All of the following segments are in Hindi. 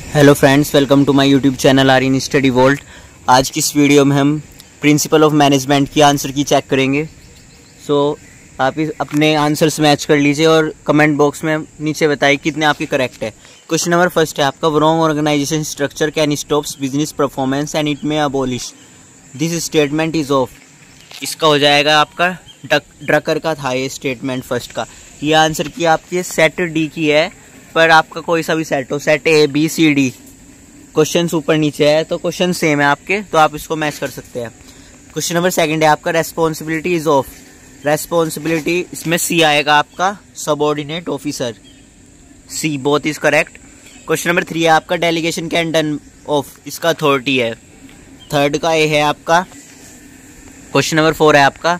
Hello friends, welcome to my YouTube channel R in study world. आज की इस वीडियो में हम प्रिंसिपल ऑफ मैनेजमेंट की आंसर की चेक करेंगे। आप अपने आंसर्स मैच कर लीजिए और कमेंट बॉक्स में नीचे बताइए कितने आपके करेक्ट है। क्वेश्चन नंबर फर्स्ट है आपका, wrong organisation structure can stops business performance and it may abolish this statement is of. इसका हो जाएगा आपका ड्रकर का था ये स्टेटमेंट फर्स्ट का। ये आंसर की आपकी सेट डी की है, पर आपका कोई सा भी सेट हो, set A B C D, question ऊपर नीचे है तो क्वेश्चन सेम है आपके, तो आप इसको मैच कर सकते हैं। क्वेश्चन नंबर सेकंड है आपका, रेस्पॉन्सिबिलिटी इज ऑफ। रेस्पॉन्सिबिलिटी इसमें सी आएगा आपका, subordinate officer, C both is correct. Question number 3 है आपका, डेलीगेशन कैन डन ऑफ, इसका अथॉरिटी है, थर्ड का ए है आपका। क्वेश्चन नंबर 4 है आपका,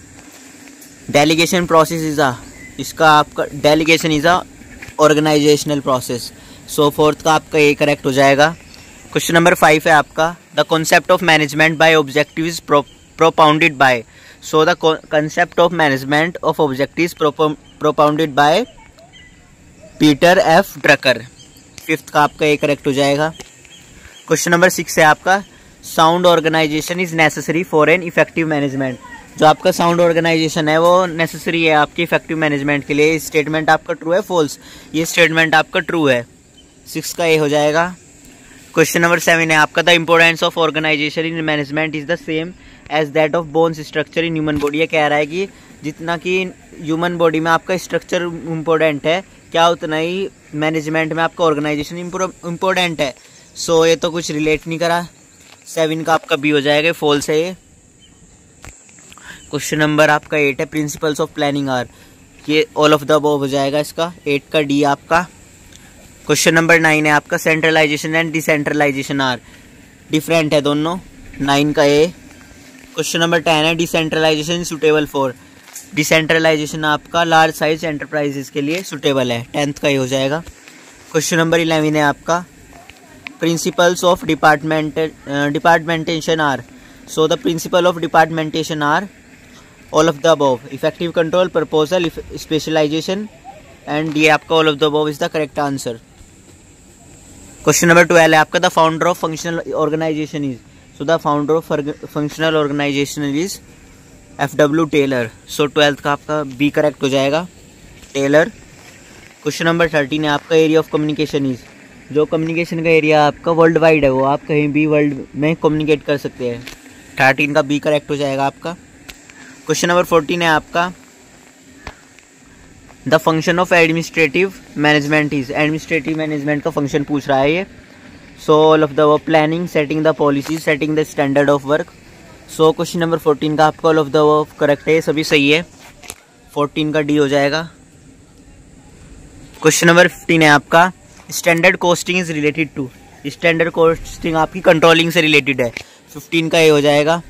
डेलीगेशन प्रोसेस इज अ, इसका आपका delegation is a organisational process, so fourth का आपका ए करेक्ट हो जाएगा। क्वेश्चन नंबर 5 है आपका, the concept of management by objective is propounded bye, so the concept of management of objective propounded by Peter F Drucker, fifth का आपका ए करेक्ट हो जाएगा। क्वेश्चन नंबर 6 है आपका, sound organisation is necessary for an effective management. जो आपका साउंड ऑर्गेनाइजेशन है वो नेसेसरी है आपकी इफेक्टिव मैनेजमेंट के लिए। स्टेटमेंट आपका ट्रू है फॉल्स, ये स्टेटमेंट आपका ट्रू है, 6 का ए हो जाएगा। क्वेश्चन नंबर 7 है आपका, the importance of organisation in management is the same as that of bones structure in human body. ये कह रहा है कि जितना कि ह्यूमन बॉडी में आपका स्ट्रक्चर इम्पोर्टेंट है, क्या उतना ही मैनेजमेंट में आपका ऑर्गेनाइजेशन इम्पोर्टेंट है। सो ये तो कुछ रिलेट नहीं करा, 7 का आपका बी हो जाएगा, फॉल्स है ये। क्वेश्चन नंबर आपका 8 है, प्रिंसिपल्स ऑफ प्लानिंग आर, ये ऑल ऑफ द अबव हो जाएगा इसका, 8 का डी आपका। क्वेश्चन नंबर 9 है आपका, centralisation and decentralisation are different है दोनों, 9 का ए। क्वेश्चन नंबर 10 है, डिसेंट्रलाइजेशन सुटेबल फॉर, डिसेंट्रलाइजेशन आपका लार्ज साइज एंटरप्राइजेस के लिए सुटेबल है, 10th का ए हो जाएगा। क्वेश्चन नंबर 11 है आपका, principles of departmentation are, so the principle of departmentation are all of the above, effective control, proposal, specialisation, and ये आपका all of the above is the correct answer. Question number 12 है आपका, the founder of functional organisation is, so the founder of functional organisation is F W. Taylor, so 12th का आपका बी करेक्ट हो जाएगा, टेलर। क्वेश्चन नंबर 13 है आपका, एरिया ऑफ कम्युनिकेशन इज, जो कम्युनिकेशन का एरिया आपका वर्ल्ड वाइड है, वो आप कहीं भी वर्ल्ड में कम्युनिकेट कर सकते हैं, 13 का बी करेक्ट हो जाएगा आपका। क्वेश्चन नंबर 14 है आपका, the function of administrative management is, administrative management का फंक्शन पूछ रहा है ये। सो all of the planning, setting the policy, setting the standard of work. So question number 14 का आपका ऑल ऑफ द करेक्ट है, सभी सही है, 14 का डी हो जाएगा। क्वेश्चन नंबर 15 है आपका, standard costing is related to, standard costing आपकी कंट्रोलिंग से रिलेटेड है, 15 का ए हो जाएगा।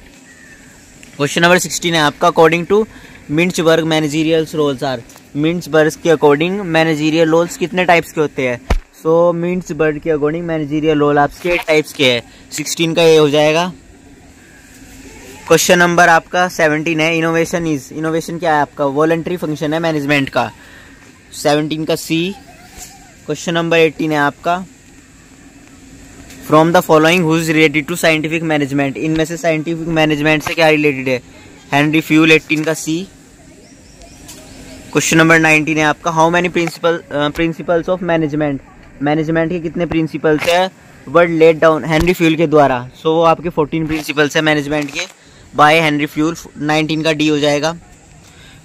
क्वेश्चन नंबर 16 है आपका, according to Mintzberg managerial roles are, Mintzberg के अकॉर्डिंग मैनेजरियल रोल्स कितने टाइप्स के होते हैं। सो मिंचबर्ग के अकॉर्डिंग मैनेजरियल रोल आपके 8 टाइप्स के हैं, 16 का ए हो जाएगा। क्वेश्चन नंबर आपका 17 है, इनोवेशन इज, इनोवेशन क्या है आपका, वॉलंटरी फंक्शन है मैनेजमेंट का, 17 का सी। क्वेश्चन नंबर 18 है आपका, from the following who is related to scientific management, इनमें से साइंटिफिक मैनेजमेंट से क्या रिलेटेड है, हेनरी फ्यूल, 18 का सी। क्वेश्चन नंबर 19 है आपका, how many principles of management, management के कितने प्रिंसिपल्स है were laid down Henry Fayol के द्वारा। सो वो आपके 14 प्रिंसिपल्स है मैनेजमेंट के बाय हेनरी फ्यूल, 19 का डी हो जाएगा।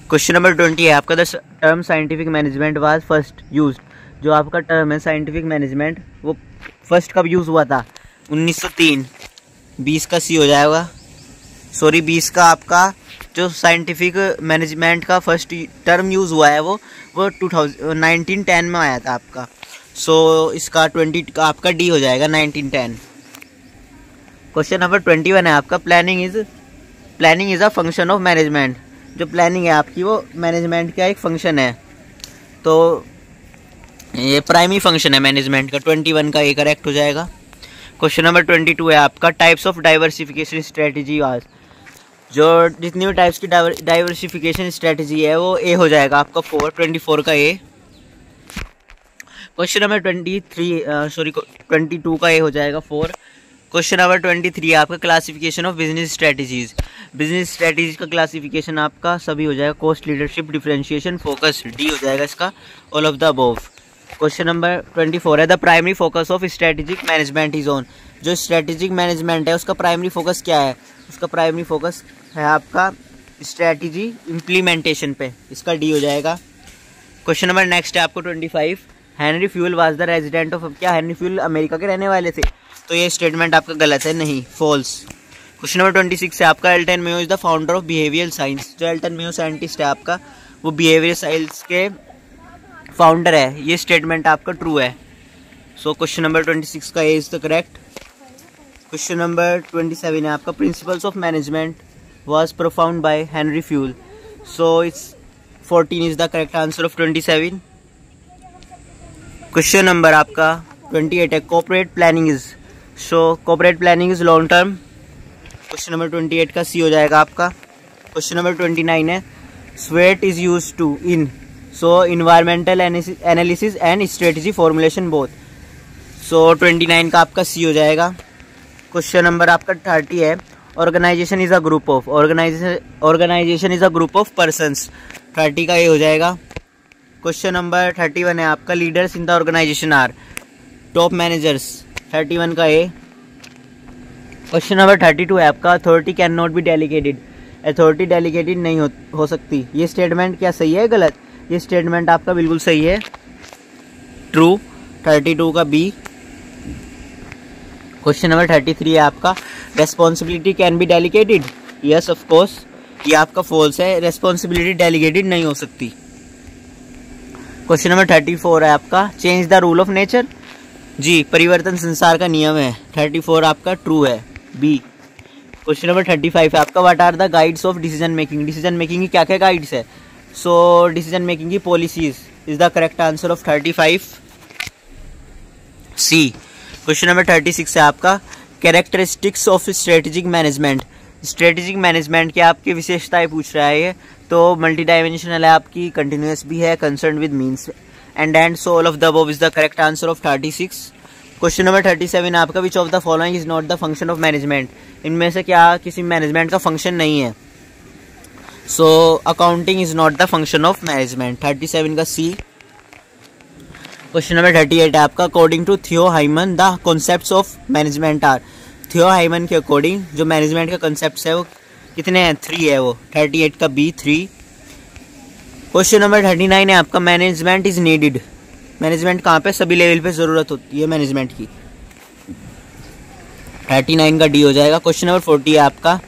क्वेश्चन नंबर 20 है आपका, the term scientific management was first used, जो आपका टर्म है साइंटिफिक मैनेजमेंट वो फर्स्ट कब यूज़ हुआ था, 1903, 20 का सी हो जाएगा। सॉरी 20 का आपका जो साइंटिफिक मैनेजमेंट का फर्स्ट टर्म यूज़ हुआ है वो 1910 में आया था आपका। सो इसका 20 का आपका डी हो जाएगा, 1910। क्वेश्चन नंबर 21 है आपका, planning is a function of management, जो प्लानिंग है आपकी वो मैनेजमेंट का एक फंक्शन है, तो ये प्राइमरी फंक्शन है मैनेजमेंट का, 21 का ए करेक्ट हो जाएगा। क्वेश्चन नंबर 22 है आपका, टाइप्स ऑफ डाइवर्सिफिकेशन स्ट्रेटजी आज, जो जितनी भी टाइप्स की डाइवर्सिफिकेशन स्ट्रेटजी है वो ए हो जाएगा आपका 24 का ए। क्वेश्चन नंबर 22 का ये हो जाएगा 4। क्वेश्चन नंबर 23 आपका classification of business strategies. Business strategies का क्लासिफिकेशन आपका सभी हो जाएगा, cost, leadership, differentiation, focus, D हो जाएगा इसका, all of the above. Question number 24 है the primary focus of strategic management is on. जो स्ट्रेटेजिक मैनेजमेंट है उसका प्राइमरी फोकस क्या है? उसका प्राइमरी फोकस है आपका स्ट्रेटजी इम्प्लीमेंटेशन पे, इसका डी हो जाएगा। क्वेश्चन नंबर नेक्स्ट है आपको 25, Henry fuel was the resident of. क्या हेनरी फ्यूल अमेरिका के रहने वाले थे? तो ये स्टेटमेंट आपका गलत है, नहीं, फॉल्स। क्वेश्चन नंबर 26 है आपका Elton Mayo is the founder of behavioural science. जो एल्टन मेयो साइंटिस्ट है आपका, वो बिहेवियर साइंस के फाउंडर है, ये स्टेटमेंट आपका ट्रू है। सो क्वेश्चन नंबर 26 का A is the correct. Question number 27 है आपका principles of management was performed by Henry Fayol. So it's 14 is the correct answer of 27। Question number आपका 28 है corporate planning is. So corporate planning is long term. Question number 28 का सी हो जाएगा आपका। क्वेश्चन नंबर 29 है स्वेट is use to in. So environmental analysis and strategy formulation both. So 29 का आपका सी हो जाएगा। क्वेश्चन नंबर आपका 30 है organisation is a group of. Organisation is a group of persons. 30 का ये हो जाएगा। क्वेश्चन नंबर 31 है आपका leaders in the organisation are top managers. 31 का ए। क्वेश्चन नंबर 32 है आपका authority can not be delegated. Authority delegated नहीं हो सकती। ये स्टेटमेंट क्या सही है गलत? ये स्टेटमेंट आपका बिल्कुल सही है, ट्रू। 32 का बी। क्वेश्चन नंबर 33 है आपका responsibility can be delegated. Yes of course, ये आपका फॉल्स है, रेस्पॉन्सिबिलिटी डेलीगेटेड नहीं हो सकती। क्वेश्चन नंबर 34 है आपका change the rule of nature. जी, परिवर्तन संसार का नियम है। 34 आपका ट्रू है, बी। क्वेश्चन नंबर 35 है आपका what are the guides of decision making. Decision making की क्या क्या गाइड्स है? सो डिसीजन मेकिंग की policies is the correct answer of 35, C. Question number 36 है आपका characteristics of strategic management. Strategic management की आपकी विशेषताएं पूछ रहा है ये, तो मल्टी डायमेंशनल है आपकी, कंटिन्यूअस भी है, concern with means and so all of the above is the correct answer of 36। Question number 37 आपका which of the following is not the function of management. इनमें से क्या किसी मैनेजमेंट का फंक्शन नहीं है? So accounting is not the function of management. 37 का सी। क्वेश्चन नंबर 38 है आपका according to Theo Haimann the concepts of management are. Theo Haimann के अकॉर्डिंग जो मैनेजमेंट का कॉन्सेप्ट्स है वो कितने हैं? 3 है वो। 38 का बी, 3। क्वेश्चन नंबर 39 है आपका मैनेजमेंट इज नीडेड। मैनेजमेंट कहाँ पे? सभी लेवल पे जरूरत होती है मैनेजमेंट की। 39 का डी हो जाएगा। क्वेश्चन नंबर 40 है आपका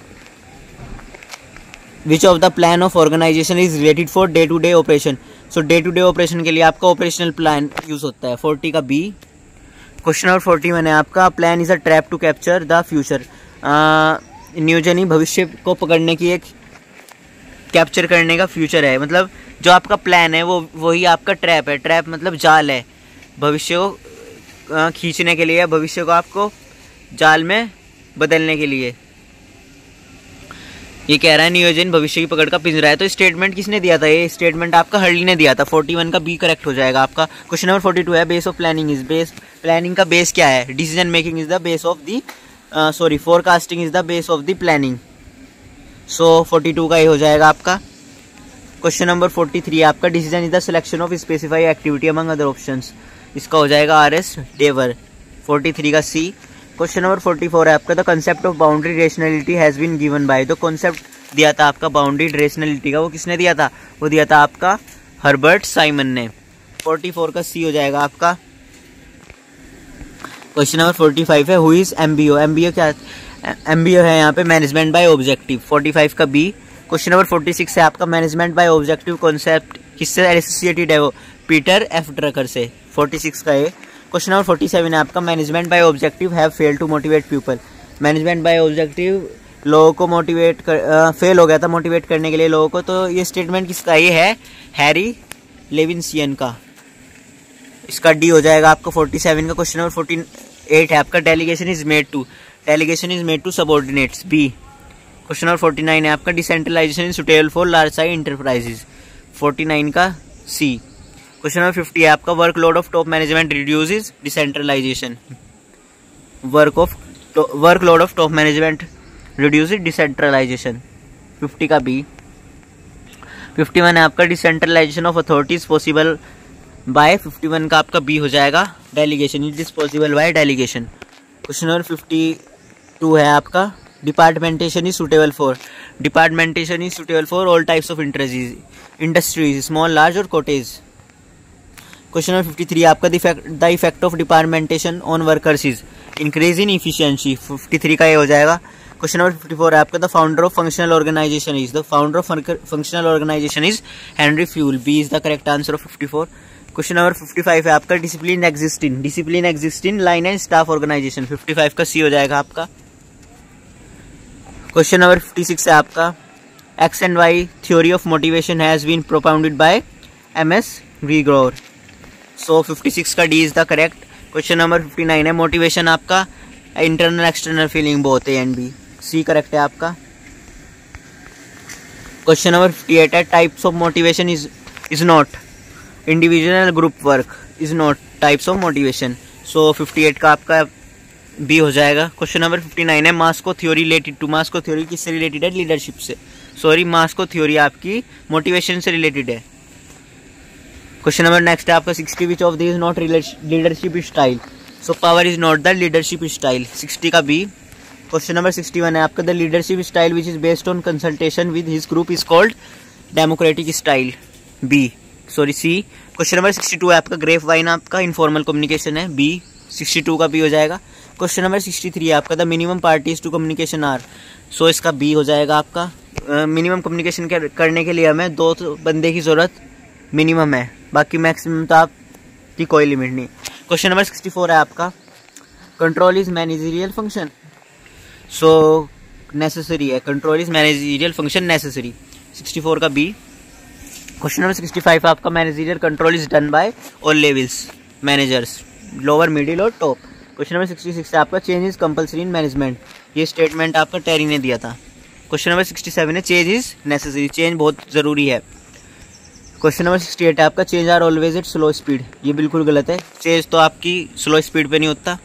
which of the plan of organisation is related for day to day operation. So day to day operation के लिए आपका ऑपरेशनल प्लान यूज होता है। 40 का बी। क्वेश्चन नंबर 41 है आपका plan is a trap to capture the future. नियोजन ही भविष्य को पकड़ने की एक कैप्चर करने का फ्यूचर है। मतलब जो आपका प्लान है वो वही आपका ट्रैप है। ट्रैप मतलब जाल है, भविष्य को खींचने के लिए, भविष्य को आपको जाल में बदलने के लिए। ये कह रहा है नियोजन भविष्य की पकड़ का पिंजरा है। तो स्टेटमेंट किसने दिया था? ये स्टेटमेंट आपका हर्ली ने दिया था। 41 का बी करेक्ट हो जाएगा आपका। क्वेश्चन नंबर 42 है base of planning is. Base, planning का बेस क्या है? Decision making is the base of the forecasting is the base of the planning. So 42 का ये हो जाएगा आपका। क्वेश्चन नंबर 43 आपका decision is the selection of specify activity among other options. इसका हो जाएगा आर.एस. डेवर। 43 का सी। क्वेश्चन नंबर 44 है आपका the concept of boundary rationality has been given by. तो कॉन्सेप्ट दिया था आपका बाउंड्री रेशनलिटी का, वो किसने दिया था? वो दिया था आपका हर्बर्ट साइमन ने। 44 का सी हो जाएगा आपका। क्वेश्चन नंबर 45 है हु इज एमबीओ। एमबीओ क्या? एमबीओ है यहाँ पे मैनेजमेंट बाय ऑब्जेक्टिव। 45 का बी। क्वेश्चन नंबर 46 है आपका मैनेजमेंट बाय ऑब्जेक्टिव कॉन्सेप्ट किससे एसोसिएटेड है? वो पीटर एफ ड्रकर से। 46 का ए। क्वेश्चन नंबर 47 है आपका management by objective have fail to motivate people. Management by objective लोगों को मोटिवेट फेल हो गया था मोटिवेट करने के लिए लोगों को। तो ये स्टेटमेंट किसका? ये है हैरी लेविंसियन का। इसका डी हो जाएगा आपका 47 का। क्वेश्चन नंबर 48 है आपका delegation is made to subordinates, B. Question number 49 है आपका decentralisation is suitable for large size enterprises. 49 का सी। क्वेश्चन नंबर 50 है आपका workload of top management reduces decentralisation. Workload of top management reduces decentralisation, 50 का बी। 51 है आपका decentralisation of authorities possible by, 51 का आपका बी हो जाएगा delegation, it is possible by delegation. Question number 52 है आपका डिपार्टमेंटेशन is suitable for all types of industries small large और कॉटेज। क्वेश्चन नंबर 53 आपका the effect of departmentation on workers is increase in efficiency, 53 का ये हो जाएगा। क्वेश्चन नंबर 54 है आपका the founder of functional organisation is Henry Fayol, B is the correct answer of 54। Question number 55 है आपका discipline exist in line and staff organisation, 55 का सी हो जाएगा आपका। क्वेश्चन नंबर 56 है आपका X and Y theory of motivation has been propounded by MS Gregor, so 56 का D is the correct. Question number 59 है मोटिवेशन आपका internal external feeling both A and B, C correct है आपका। क्वेश्चन नंबर 58 है types of motivation is not individual group work is not types of motivation, so 58 का आपका बी हो जाएगा। क्वेश्चन नंबर 59 है Maslow theory related to, Maslow theory किससे रिलेटेड है? लीडरशिप से, सॉरी मास्को थ्योरी आपकी मोटिवेशन से रिलेटेड है। क्वेश्चन नंबर नेक्स्ट है आपका 60 which of this is not leadership style, so power is not the leadership style, 60 का बी। क्वेश्चन नंबर 61 है आपका the leadership style which is based on consultation with his group is called democratic style, B sorry C. Question number 62 है आपका ग्रेप वाइन आपका इनफॉर्मल कम्युनिकेशन है, बी 62 का बी हो जाएगा। क्वेश्चन नंबर 63 है आपका the minimum parties to communication are, so इसका बी हो जाएगा आपका। मिनिमम कम्युनिकेशन करने के लिए हमें 2 बंदे की जरूरत मिनिमम है, बाकी मैक्सिमम तो आपकी कोई लिमिट नहीं। क्वेश्चन नंबर 64 है आपका control is managerial function, so necessary है, control is managerial function necessary, 64 का बी। क्वेश्चन नंबर 65 आपका managerial control is done by all levels managers, lower middle और टॉप। क्वेश्चन नंबर 66 है आपका change is compulsory in management, ये स्टेटमेंट आपका टेरी ने दिया था। क्वेश्चन नंबर 67 है चेंज इज नेसेसरी, चेंज बहुत जरूरी है। क्वेश्चन नंबर 68 है आपका change are always at slow speed, ये बिल्कुल गलत है, चेंज तो आपकी स्लो स्पीड पे नहीं होता,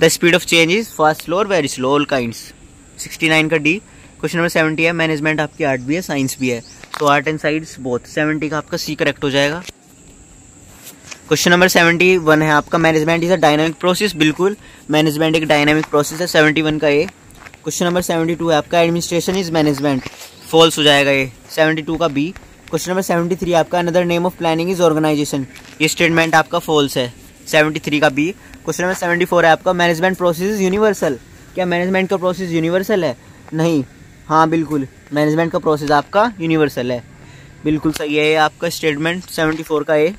the speed of change is fast slow और वेरी स्लो ऑल काइंड्स, 69 का डी। क्वेश्चन नंबर 70 है मैनेजमेंट आपकी आर्ट भी है साइंस भी है, तो आर्ट एंड साइंस बोथ, 70 का आपका सी करेक्ट हो जाएगा। क्वेश्चन नंबर 71 है आपका management is a dynamic process, बिल्कुल मैनेजमेंट एक डायनामिक प्रोसेस है, 71 का ए। क्वेश्चन नंबर 72 है आपका एडमिनिस्ट्रेशन इज मैनेजमेंट, फॉल्स हो जाएगा ये, 72 का बी। क्वेश्चन नंबर 73 आपका another name of planning is organisation, ये स्टेटमेंट आपका फॉल्स है, 73 का बी। क्वेश्चन नंबर 74 है आपका मैनेजमेंट प्रोसेस इज यूनिवर्सल, क्या मैनेजमेंट का प्रोसेस यूनिवर्सल है? नहीं, हाँ बिल्कुल मैनेजमेंट का प्रोसेस आपका यूनिवर्सल है, बिल्कुल सही है आपका स्टेटमेंट, 74 का ए।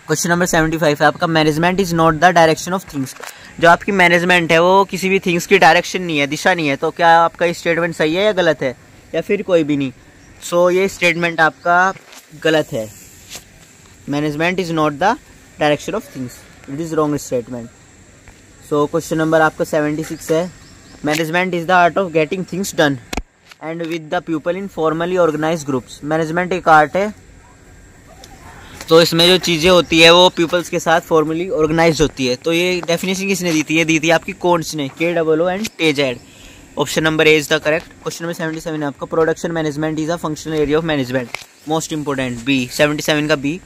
क्वेश्चन नंबर 75 है आपका management is not the direction of things, जो आपकी मैनेजमेंट है वो किसी भी थिंग्स की डायरेक्शन नहीं है, दिशा नहीं है, तो क्या आपका ये स्टेटमेंट सही है या गलत है या फिर कोई भी नहीं? सो ये स्टेटमेंट आपका गलत है, management is not the direction of things, it is wrong statement. So question number आपका 76 है management is the art of getting things done and with the people in formally organise groups, management एक आर्ट है, तो इसमें जो चीज़ें होती है वो पीपल्स के साथ फॉर्मली ऑर्गेनाइज होती है, तो ये डेफिनेशन किसने दी थी? ये दी थी आपकी कोन्स ने, KOO एंड टेजेड, option number A is the correct. Question number 77 है आपका production management is a functional area of management, most important, B 77 का बी।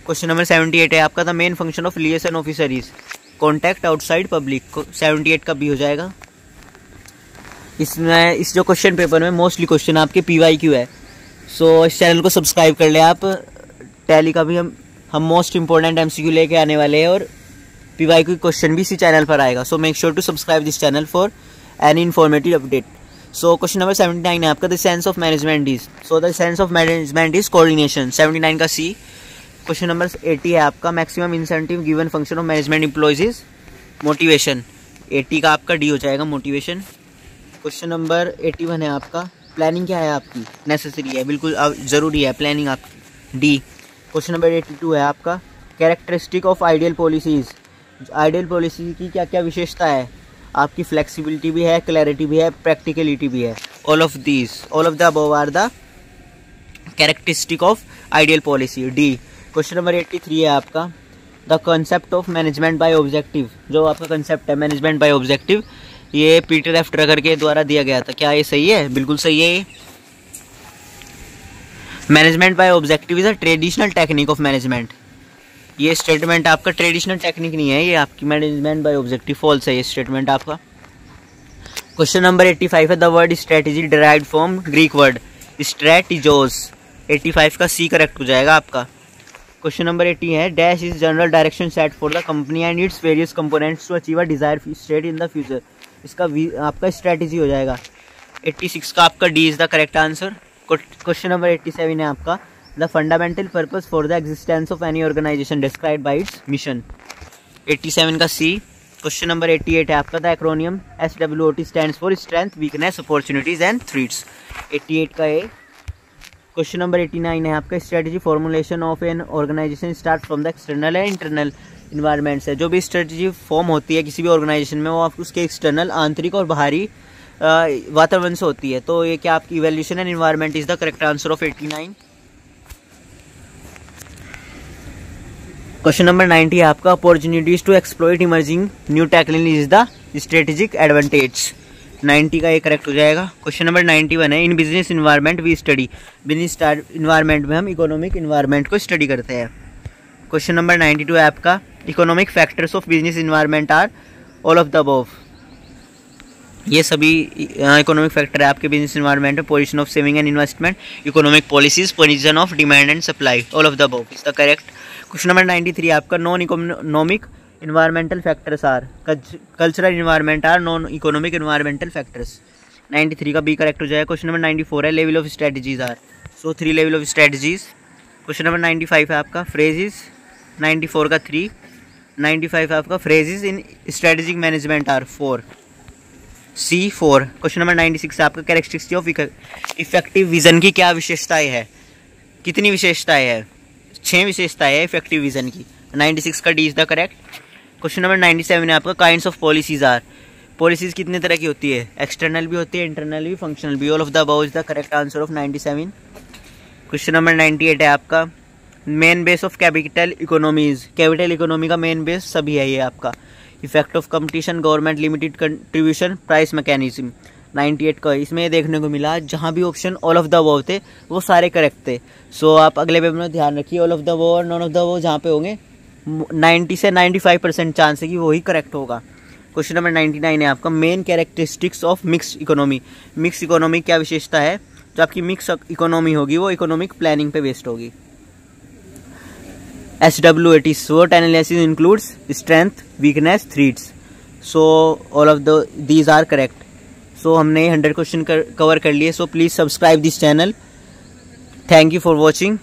क्वेश्चन नंबर 78 है आपका the main function of liaison officer is contact outside public, 78 का बी हो जाएगा। इसमें इस जो क्वेश्चन पेपर में मोस्टली क्वेश्चन आपके PYQ है, सो इस चैनल को सब्सक्राइब कर लें आप, टैली का भी हम मोस्ट इंपॉर्टेंट MCQ लेके आने वाले हैं और PYQ क्वेश्चन भी इसी चैनल पर आएगा, so make sure to subscribe this channel for any informative update. So question number 79 है आपका the sense of management is, so the sense of management is coordination, 79 का सी। क्वेश्चन नंबर 80 है आपका maximum incentive given function of management employees is motivation, 80 का आपका डी हो जाएगा मोटिवेशन। क्वेश्चन नंबर 81 है आपका प्लानिंग क्या है आपकी? नेसेसरी है, बिल्कुल ज़रूरी है प्लानिंग आपकी, डी। क्वेश्चन नंबर 82 है आपका characteristic of ideal policies, ideal policy की क्या क्या विशेषता है आपकी? फ्लेक्सिबिलिटी भी है, क्लैरिटी भी है, प्रैक्टिकलिटी भी है, all of the above are the characteristic of ideal policy, D. Question number 83 है आपका, the concept of management by objective. जो आपका कंसेप्ट है मैनेजमेंट बाय ऑब्जेक्टिव, ये पीटर एफ ड्रगर के द्वारा दिया गया था। क्या ये सही है? बिल्कुल सही है ये। Management by objective is a traditional technique of management. ये स्टेटमेंट आपका ट्रेडिशनल टेक्निक नहीं है, ये आपकी मैनेजमेंट बाय ऑब्जेक्टिव फॉल्स है ये स्टेटमेंट आपका। क्वेश्चन नंबर 85 है, the word strategy derived from Greek word strategos. 85 का सी करेक्ट हो जाएगा आपका। क्वेश्चन नंबर 80 है, dash is general direction set for the company and its various components to achieve a desired state in the future. इसका आपका स्ट्रेटेजी हो जाएगा। 86 का आपका D is the correct answer. Question number 87 है आपका, the fundamental purpose for the existence of any organisation described by its mission. 87 का सी। क्वेश्चन नंबर 88 है आपका, the acronym SWOT stands for strength, weakness, opportunities and threats. 88 का ए। क्वेश्चन नंबर 89 है आपका, strategy formulation of an organisation start from the external and internal environments है। जो भी स्ट्रेटजी फॉर्म होती है किसी भी ऑर्गेनाइजेशन में, वो आपको उसके एक्सटर्नल, आंतरिक और बाहरी वातावरण से होती है। तो ये क्या आपकी evaluation and environment is the correct answer of 89। Question number 90 है आपका, opportunities to exploit emerging new technology is the strategic advantage. 90 का ये करेक्ट हो जाएगा। क्वेश्चन नंबर 91 है, in business environment we study. Business environment में हम इकोनॉमिक इन्वायरमेंट को स्टडी करते हैं। क्वेश्चन नंबर 92 है आपका, economic factors of business environment are all of the above. ये सभी इकोनॉमिक फैक्टर है आपके बिजनेस इन्वायरमेंट में। Position of saving and investment, economic policies, position of demand and supply, all of the above is the correct. Question number 93 आपका, non economic environmental factors are, cultural environment are non economic environmental factors. 93 का बी करेक्ट हो जाएगा। क्वेश्चन नंबर 94 है, level of strategies are, so 3 level of strategies. Question number 95 है आपका, फ्रेजेस। 94 का 3। 95 है आपका, phases in strategic management are 4, C 4। Question number 96 है आपका, कैरेक्टरिस्टिक्स ऑफ इफेक्टिव विजन की क्या विशेषताएं है? कितनी विशेषताएं है? 6 विशेषताएं है इफेक्टिव विजन की। 96 का D is the correct. Question number 97 है आपका, kinds of policies are. Policies कितने तरह की होती है? एक्सटर्नल भी होती है, इंटरनल भी, फंक्शनल भी, all of the above is the correct answer of 97। Question number 98 है आपका, main base of capital economies. Capital economy का मेन बेस सभी है ये आपका। Effect of competition, government limited contribution, price mechanism. 98 का इसमें देखने को मिला, जहाँ भी option all of the above थे वो सारे करेक्ट थे। सो आप अगले पेपर में ध्यान रखिए, ऑल ऑफ द अबव और नॉन ऑफ द अबव जहाँ पे होंगे 90 से 95% चांस है कि वही करेक्ट होगा। क्वेश्चन नंबर 99 है आपका, main characteristics of mixed economy. Mix economy क्या विशेषता है? जो आपकी मिक्स इकोनॉमी होगी वो इकोनॉमिक प्लानिंग पे बेस्ड होगी। SWOT SWOT analysis includes strength, weakness, threats. So all of these are correct. So हमने 100 क्वेश्चन कवर कर लिए. So please subscribe this channel. Thank you for watching.